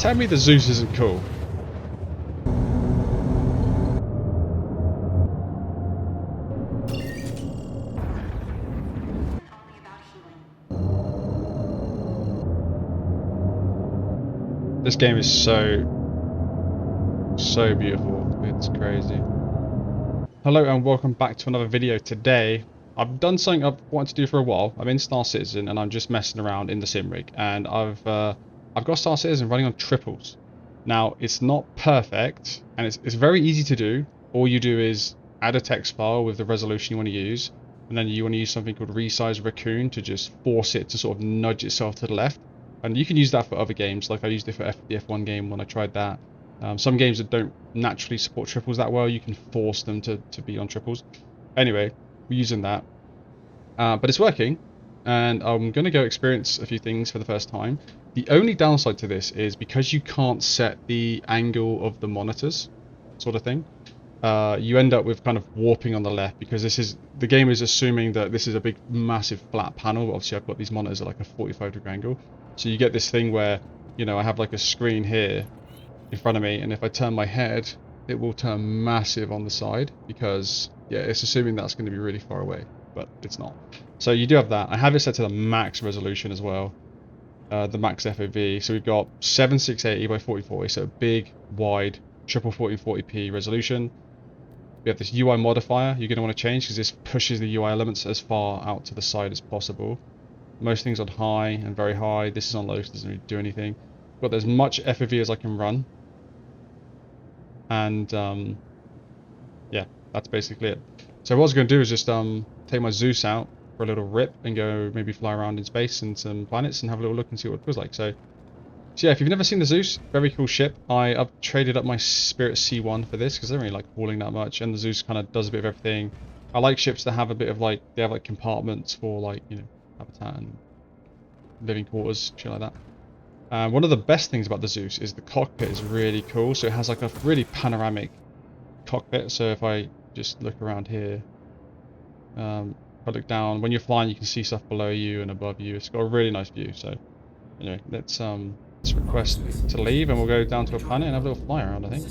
Tell me the Zeus isn't cool. This game is so beautiful. It's crazy. Hello and welcome back to another video. Today I've done something I've wanted to do for a while. I'm in Star Citizen and I'm just messing around in the simrig, and I've got Star Citizen running on triples. Now it's not perfect and it's very easy to do. All you do is add a text file with the resolution you want to use, and then you want to use something called resize raccoon to just force it to sort of nudge itself to the left. And you can use that for other games, like I used it for the F1 game when I tried that. Some games that don't naturally support triples that well, you can force them to be on triples. Anyway, we're using that. But it's working, and I'm going to go experience a few things for the first time. The only downside to this is because you can't set the angle of the monitors, sort of thing, you end up with kind of warping on the left, because the game is assuming that this is a big, massive flat panel. Obviously, I've got these monitors at like a 45-degree angle. So you get this thing where, you know, I have like a screen here in front of me, and if I turn my head, it will turn massive on the side, because yeah, it's assuming that's going to be really far away, but it's not. So you do have that. I have it set to the max resolution as well, the max FOV. So we've got 7680 by 4040, so a big, wide, triple 1440p resolution. We have this UI modifier you're going to want to change, because this pushes the UI elements as far out to the side as possible. Most things on high and very high. This is on low, so it doesn't really do anything. Got as much FOV as I can run. And yeah, that's basically it. So what I was going to do is just take my Zeus out for a little rip and go maybe fly around in space and some planets and have a little look and see what it feels like. So yeah, if you've never seen the Zeus, very cool ship. I've traded up my Spirit C1 for this because I don't really like hauling that much, and the Zeus kind of does a bit of everything. I like ships that have a bit of like, they have like compartments for like, you know, habitat and living quarters, shit like that. One of the best things about the Zeus is the cockpit is really cool. So it has like a really panoramic cockpit. So if I just look around here, if I look down, when you're flying, you can see stuff below you and above you. It's got a really nice view. So anyway, let's request to leave, and we'll go down to a planet and have a little fly around, I think.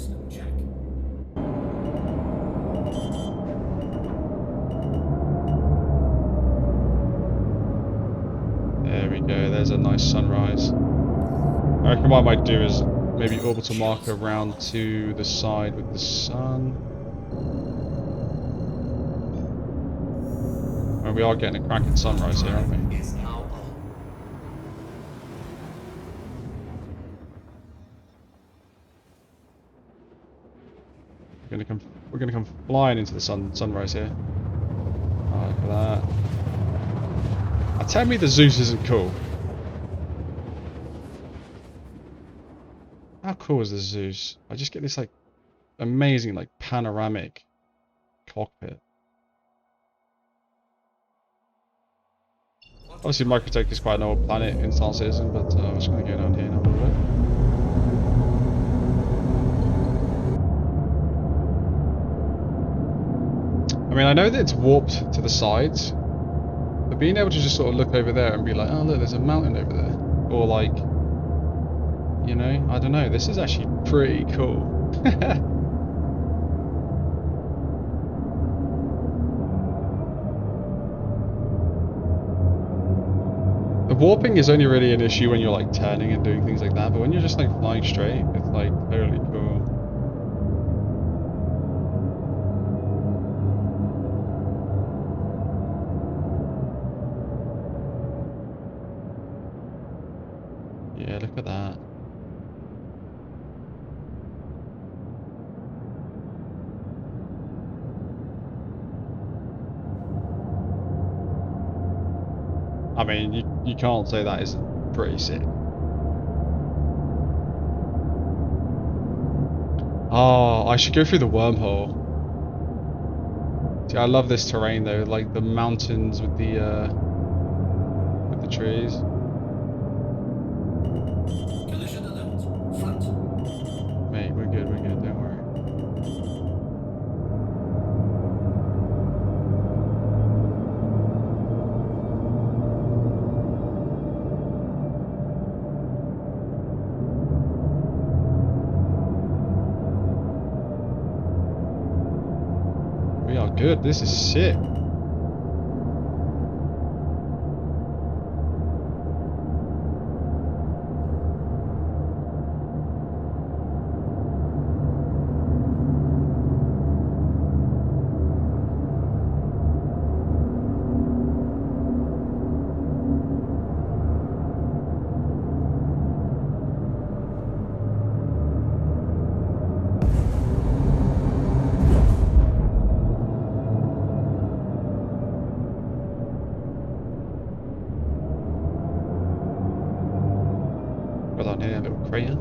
There we go. There's a nice sunrise. I reckon what I might do is maybe orbital marker around to the side with the sun. And we are getting a cracking sunrise here, aren't we? We're gonna come flying into the sunrise here. Oh, look at that. Now tell me the Zeus isn't cool. How cool is the Zeus? I just get this like amazing like panoramic cockpit. Obviously Microtech is quite an old planet in Star Citizen, but I'm just going to go down here now a little bit. I mean, I know that it's warped to the sides, but being able to just sort of look over there and be like, oh look, there's a mountain over there. Or like, you know, I don't know, this is actually pretty cool. The warping is only really an issue when you're like turning and doing things like that, but when you're just like flying straight, it's like totally cool. Yeah, look at that. I mean, you can't say that isn't pretty sick. Oh, I should go through the wormhole. See, I love this terrain though, like the mountains with the trees. Collision alert. Front. Mate, we're good, don't worry. good. This is sick. Got down here, a little crater.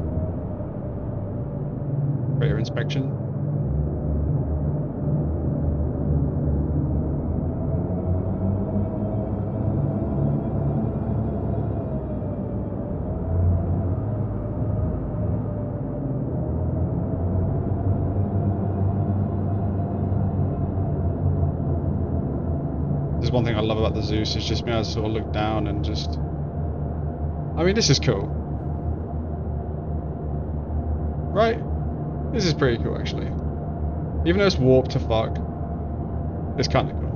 Crater inspection. There's one thing I love about the Zeus is just being able to sort of look down and just... I mean, this is cool. Right? This is pretty cool, actually. Even though it's warped to fuck, it's kind of cool.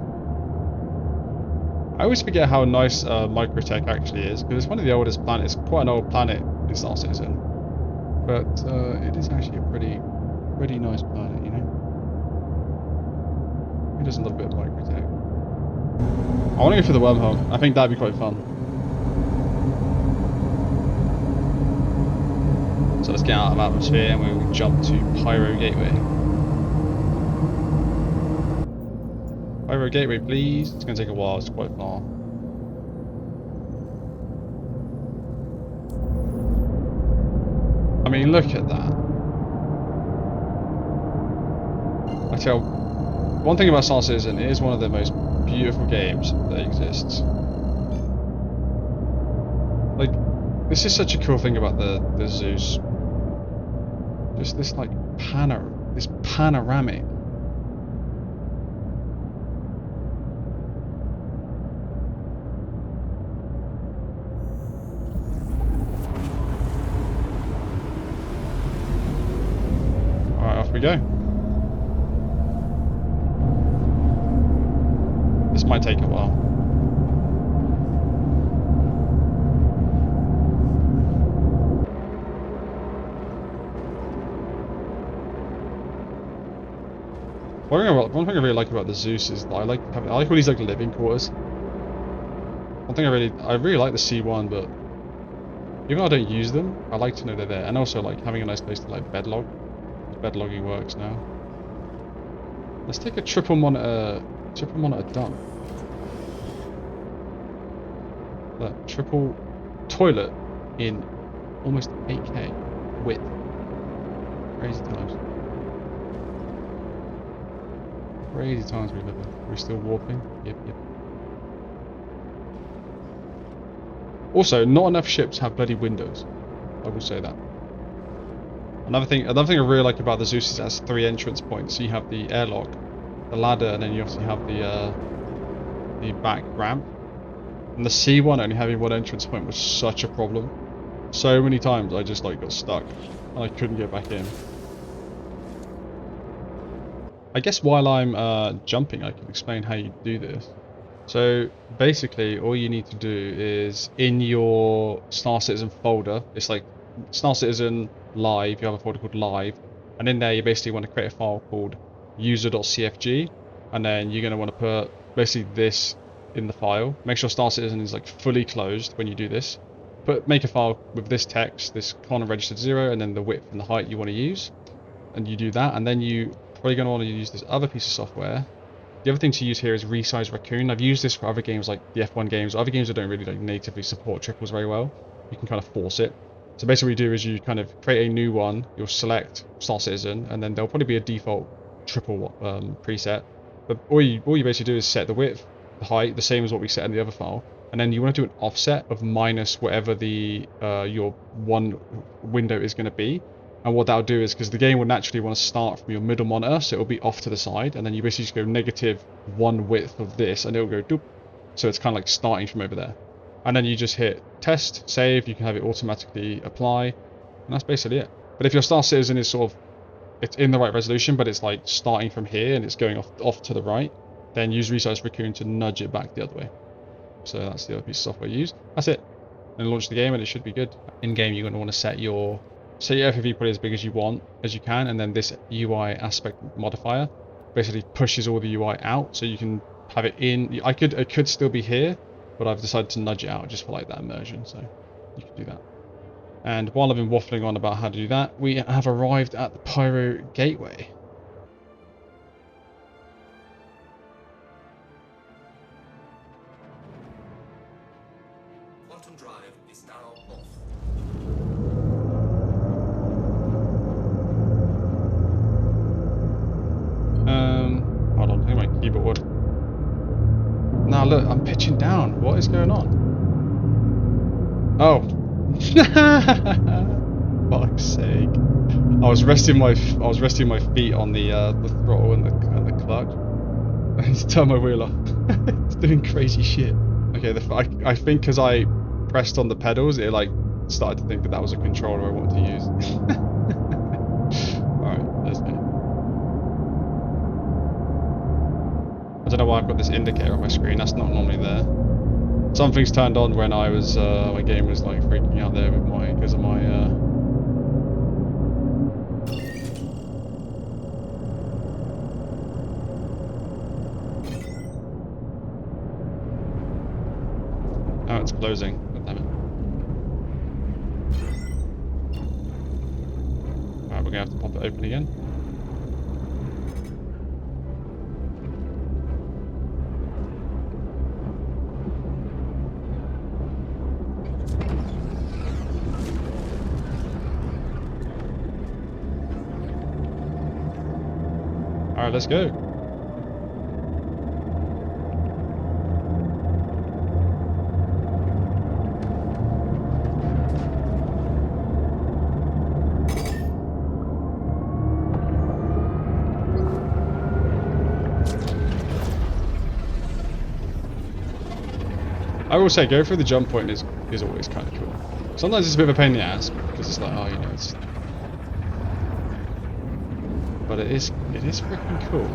I always forget how nice Microtech actually is, because it's one of the oldest planets. It's quite an old planet in Star Citizen. But it is actually a pretty nice planet, you know? Who doesn't love a bit of Microtech? I want to go for the wormhole. I think that'd be quite fun. So let's get out of atmosphere and we'll jump to Pyro Gateway. Pyro Gateway, please. It's going to take a while. It's quite far. I mean, look at that. I tell one thing about Star Citizen, it is one of the most beautiful games that exists. Like, this is such a cool thing about the Zeus. Just this like panoramic. Alright, off we go. This might take a while. One thing I really like about the Zeus is that I like all these like living quarters. One thing I really like the C1, but even though I don't use them, I like to know they're there, and also like having a nice place to like bedlog. Bed logging works now. Let's take a triple monitor dump. That triple toilet in almost 8K width. Crazy times. Crazy times we live in. We're still warping. Yep. Also, not enough ships have bloody windows. I will say that. Another thing I really like about the Zeus is it has 3 entrance points. So you have the airlock, the ladder, and then you obviously have the back ramp. And the C1 only having 1 entrance point was such a problem. So many times I just like got stuck and I couldn't get back in. I guess while I'm jumping, I can explain how you do this. So basically, all you need to do is in your Star Citizen folder, it's like Star Citizen Live, you have a folder called Live, and in there you basically want to create a file called user.cfg, and then you're going to want to put basically this in the file. Make sure Star Citizen is like fully closed when you do this. Make a file with this text, this column registered 0, and then the width and the height you want to use, and you do that, and then you probably going to want to use this other piece of software. The other thing to use here is Resize Raccoon. I've used this for other games like the F1 games, other games that don't really like natively support triples very well. You can kind of force it. So basically what you do is you kind of create a new one, you'll select Star Citizen, and then there'll probably be a default triple preset. But all you basically do is set the width, the height, the same as what we set in the other file, and then you want to do an offset of minus whatever the your one window is going to be. And what that'll do is, because the game will naturally want to start from your middle monitor, so it'll be off to the side, and then you basically just go -1 width of this, and it'll go doop. So it's kind of like starting from over there. And then you just hit test, save, you can have it automatically apply, and that's basically it. But if your Star Citizen is sort of it's in the right resolution, but it's like starting from here and it's going off to the right, then use resize raccoon to nudge it back the other way. So that's the other piece of software you use. That's it. And launch the game and it should be good. In game, you're going to want to set your FOV probably as big as you can, and then this UI aspect modifier basically pushes all the UI out, so you can have it in. It could still be here, but I've decided to nudge it out just for like that immersion, so you can do that. And while I've been waffling on about how to do that, we have arrived at the Pyro Gateway. Quantum drive is now off. Hold on, I think my keyboard. Now look, I'm pitching down. What is going on? Oh. Fuck's sake. I was resting my feet on the throttle and the clutch. I need to turn my wheel off. It's doing crazy shit. Okay, I think because I pressed on the pedals, it like started to think that was a controller I wanted to use. Alright, let's go. I don't know why I've got this indicator on my screen. That's not normally there. Something's turned on when I was my game was like freaking out there with because of my Oh, it's closing. God damn it. Alright, we're gonna have to pop it open again. Alright, let's go. I will say, going through the jump point is always kind of cool. Sometimes it's a bit of a pain in the ass because it's like, oh, you know, it's. But it is freaking cool.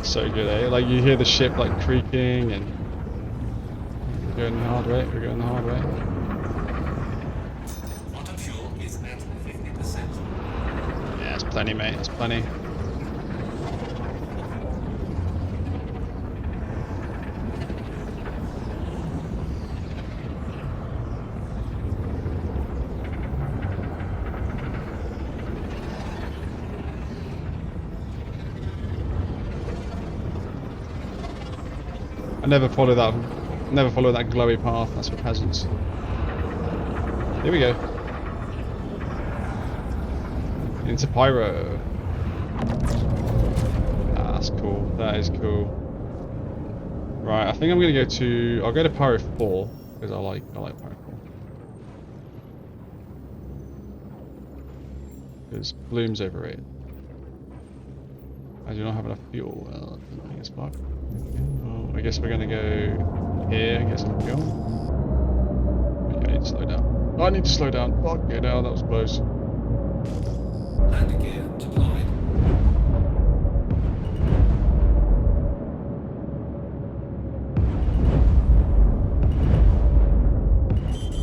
So good, eh? Like you hear the ship like creaking and we're going the hard way, we're going the hard way. Quantum fuel is at 50%. Yeah, it's plenty, mate, it's plenty. Never follow that glowy path. That's for peasants. Here we go. Into Pyro. Ah, that's cool. That is cool. Right, I think I'm gonna go to. I'll go to Pyro 4 because I like Pyro 4. Because Bloom's overrated. I do not have enough fuel. Well, I guess fuck. Well, I guess we're gonna go here, get some fuel. Okay, I need to slow down. Oh, I need to slow down. Fuck it out, that was close. Landing gear deployed.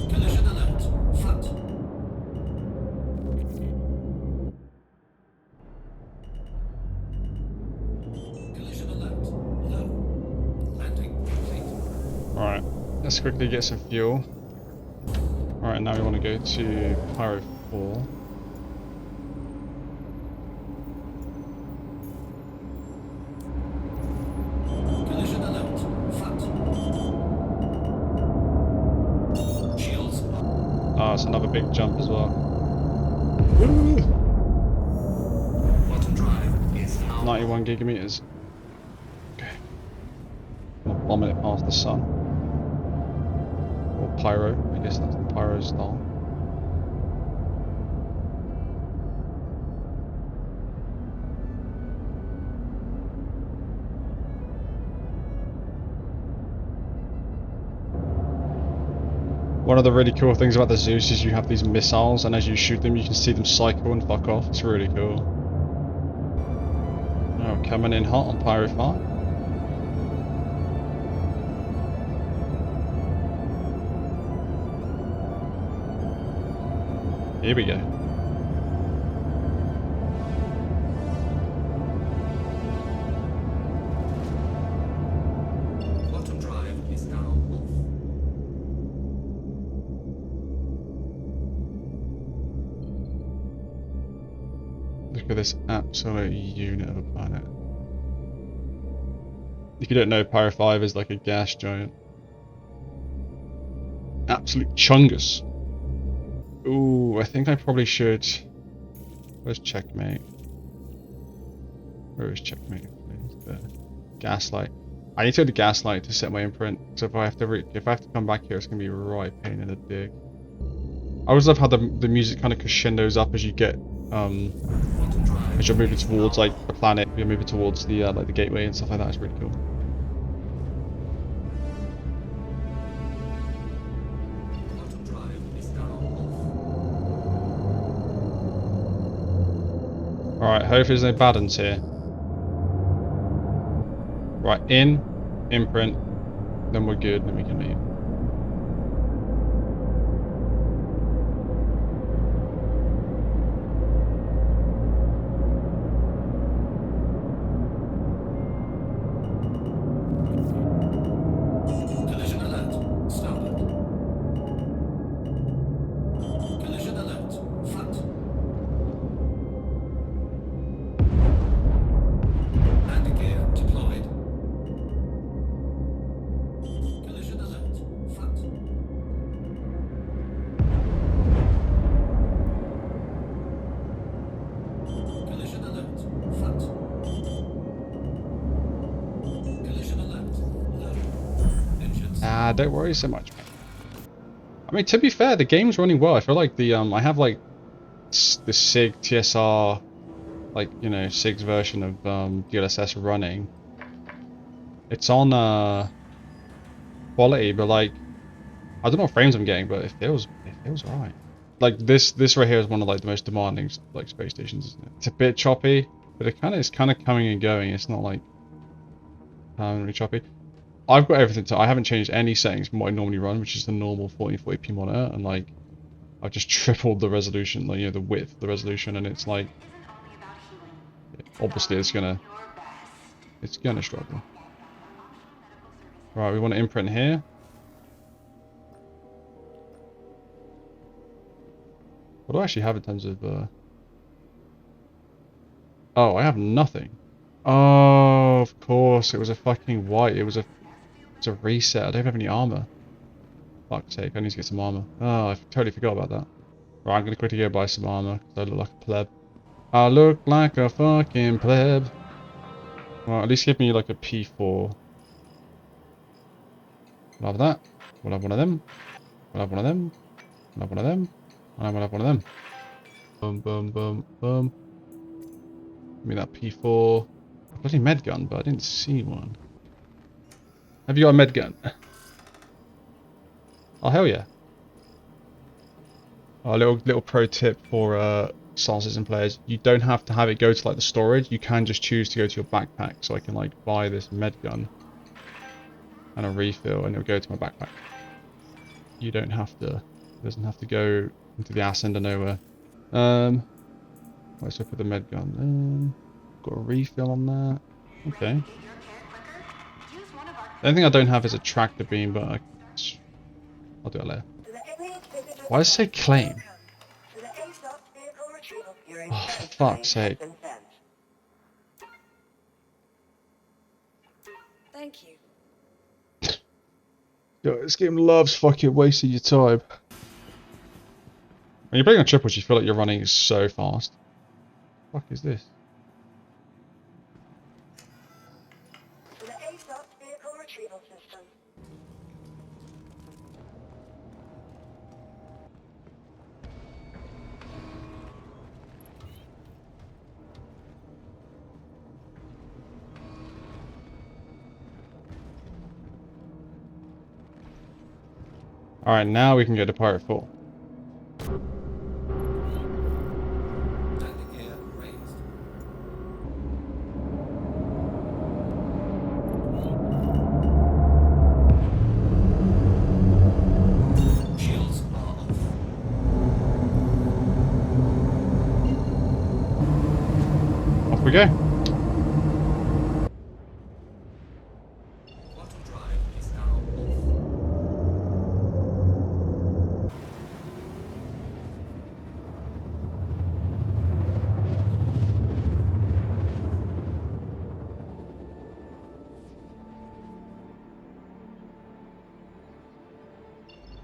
Collision alert. Front. Collision alert. Low. Landing complete. Alright, let's quickly get some fuel. Alright, now we want to go to Pyro 4. Collision alert. Front. Shields up. Ah, it's another big jump as well. Quantum drive is now 91 gigameters. bombing it past the sun. Or Pyro, I guess that's the Pyro style. One of the really cool things about the Zeus is you have these missiles, and as you shoot them you can see them cycle and fuck off. It's really cool. Oh, coming in hot on Pyro 5. Here we go. Bottom drive is now off. Look at this absolute unit of a planet. If you don't know, Pyro 5 is like a gas giant. Absolute chungus. Ooh, I think I probably should... Where's checkmate? Where is checkmate? The gaslight. I need to go to gaslight to set my imprint. So if I have to come back here, it's gonna be a right pain in the dick. I always love how the music kind of crescendos up as you get as you're moving towards like the planet. You're moving towards the like the gateway and stuff like that. It's really cool. Bottom drive is now off. Alright, hopefully there's no bad ones here. Right, imprint, then we're good, then we can leave. Collision alert. Starboard. Collision alert. Front. Landing gear deployed. Collision alert. Front. Collision alert. Front. Collision alert. Low. Engines. Don't worry so much, man. I mean, to be fair, the game's running well. I feel like the I have like the SIG TSR, like, you know, SIG's version of DLSS running. It's on quality, but like I don't know what frames I'm getting, but it feels alright. Like this right here is one of like the most demanding like space stations, isn't it? It's a bit choppy, but it's kind of coming and going. It's not like permanently choppy. I've got everything I haven't changed any settings from what I normally run, which is the normal 1440p monitor, and like I've just tripled the resolution, like, you know, the width of the resolution, and it's like obviously it's gonna struggle. Right, we want to imprint here. What do I actually have in terms of oh, I have nothing. Oh, of course, it was a fucking white. It's a reset. I don't have any armor. Fuck's sake, I need to get some armor. Oh, I totally forgot about that. Right, I'm gonna quickly go buy some armor, because I look like a pleb. I look like a fucking pleb. Well, at least give me like a P4. We'll have that. We'll have one of them. We'll have one of them. We'll have one of them. And we'll have one of them. Boom, boom, boom, boom. Give me that P4. Bloody med gun, but I didn't see one. Have you got a med gun? Oh, hell yeah. A little pro tip for Star Citizen players. You don't have to have it go to like the storage. You can just choose to go to your backpack. So I can like buy this med gun and a refill, and it'll go to my backpack. You don't have to. It doesn't have to go into the ass end of nowhere. Where's I put the med gun? Got a refill on that. Okay. The only thing I don't have is a tractor beam, but I'll do it later. Why does it say claim? Oh, for fuck's sake. Thank you. Yo, this game loves fucking wasting your time. When you're playing on triples, you feel like you're running so fast. What the fuck is this? retrieval system. Alright, now we can go to Pirate 4. Landing gear raised. Shields are off. Off we go. Quantum drive is now off.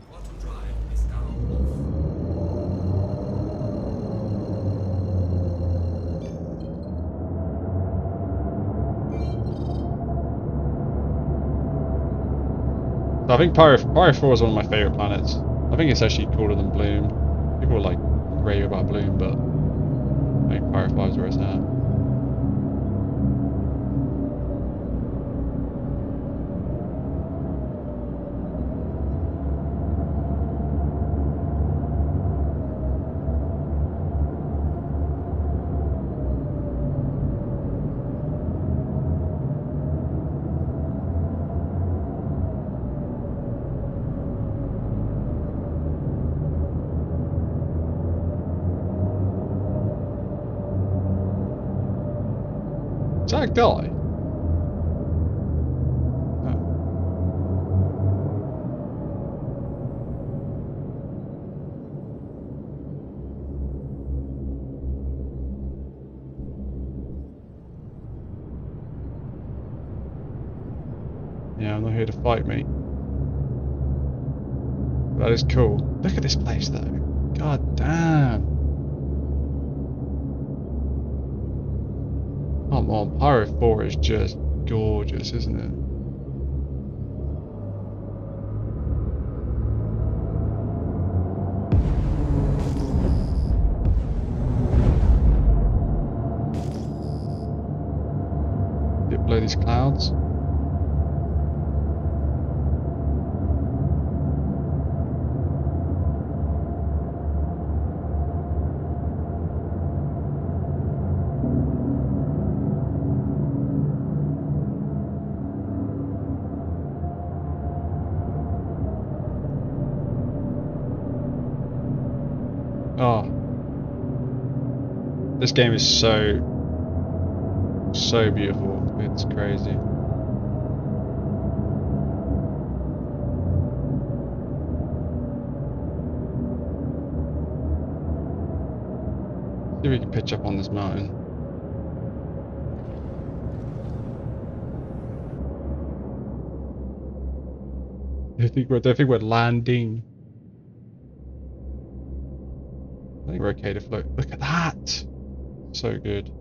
Quantum drive is now off. So I think Pyro 4 is one of my favourite planets. I think it's actually cooler than Bloom. People like rave about Bloom, but I think Pyro 5 is where it's at. Is that a guy? Oh. Yeah, I'm not here to fight me. That is cool. Look at this place though. God damn. Come on, Pyro 4 is just gorgeous, isn't it? Did it blow these clouds? Oh. This game is so beautiful. It's crazy. See if we can pitch up on this mountain. I think we're landing. I think we're okay to float. Look at that! So good.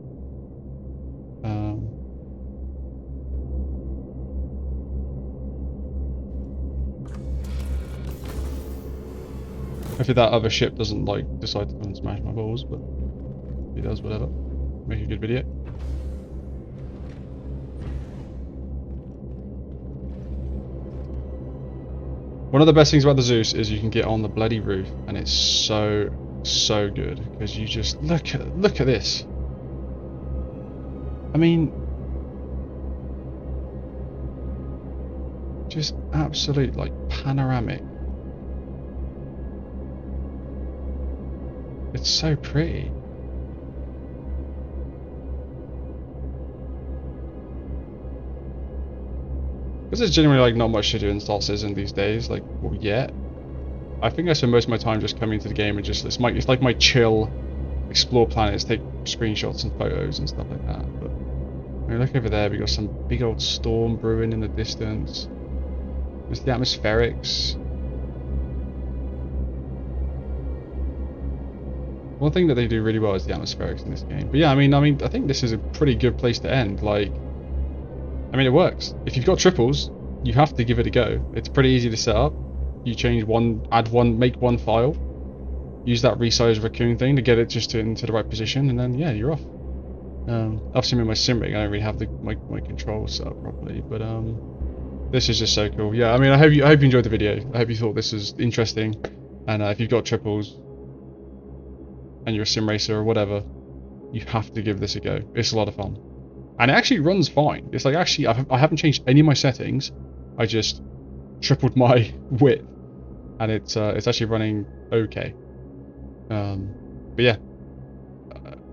Hopefully that other ship doesn't like decide to come and smash my balls, but if he does, whatever. Make a good video. One of the best things about the Zeus is you can get on the bloody roof, and it's so good because you just look at this. I mean, just absolute like panoramic. It's so pretty. Because there's generally like not much to do in Star Citizen these days, like well, yet. I think I spend most of my time just coming to the game and just it's like my chill, explore planets, take screenshots and photos and stuff like that. But I mean, look over there, we got some big old storm brewing in the distance. There's the atmospherics. One thing that they do really well is the atmospherics in this game. But yeah, I mean, I think this is a pretty good place to end. Like, I mean, it works. If you've got triples, you have to give it a go. It's pretty easy to set up. You change one, add one, make one file, use that resize raccoon thing to get it just into the right position, and then yeah, you're off. Obviously with my simrig, I don't really have my controls set up properly, but this is just so cool. Yeah, I mean, I hope you enjoyed the video. I hope you thought this was interesting, and if you've got triples and you're a sim racer or whatever, you have to give this a go. It's a lot of fun. And it actually runs fine. It's like, actually, I haven't changed any of my settings. I just tripled my width, and it's actually running okay. But yeah,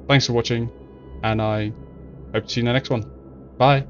thanks for watching, and I hope to see you in the next one. Bye.